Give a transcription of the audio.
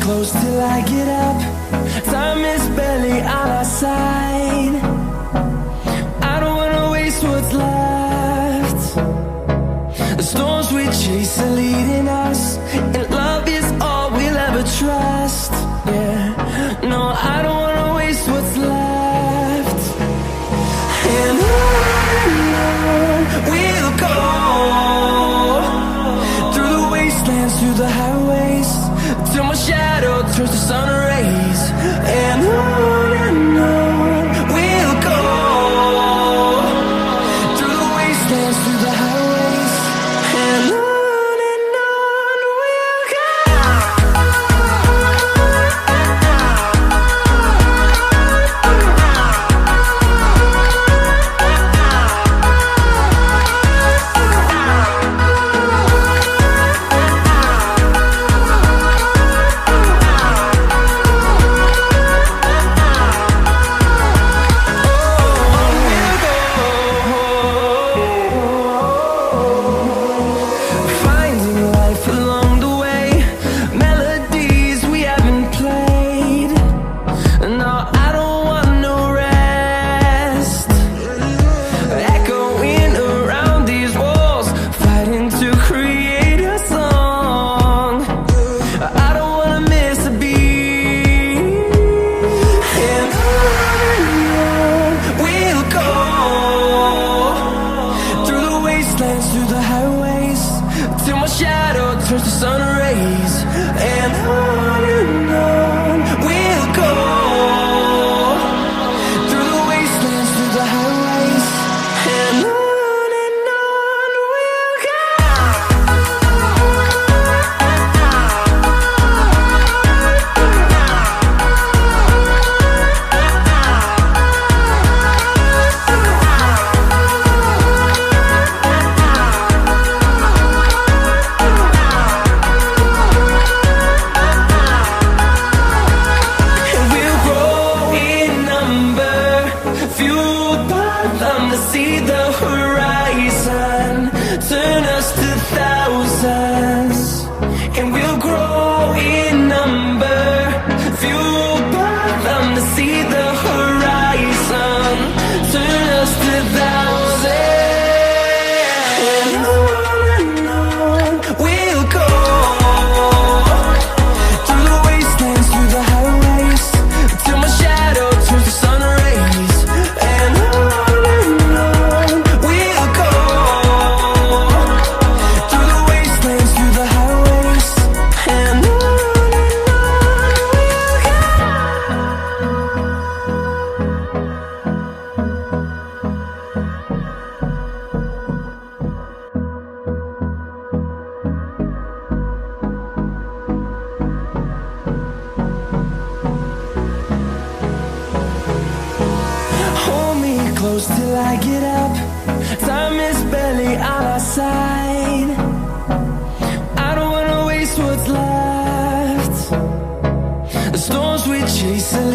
close till I get up. Time is barely on our side. I don't wanna waste what's left. The storms we chase are leading us, and love is all we'll ever trust. Yeah, no, I don't wanna waste what's left. And on we'll go, through the wastelands, through the highways, till my shadow turns to sun rays. And on we'll go, through the wastelands, through the highways, and on we'll go. Finding life along the way, melodies we haven't played. No, I don't want no rest. Echoing around these walls, fighting to create a song. I don't wanna miss a beat. And on we'll go, through the wastelands, through the highways, till my shadow turns to sun rays. And on we'll go, through the wastelands, through the highways, and on we'll go. And we'll grow in number, fueled by them to see the horizon, turn us to thousands. And we'll grow in number, fueled by them to see the horizon, turn us to thousands. And on we'll go, through the wastelands, through the highways, till my shadow turns to sun rays. And on we'll go, through the wastelands, through the highways, and on we'll go. Hold me close till I get up. Time is barely on our side. I don't wanna waste what's left. The storms we chase are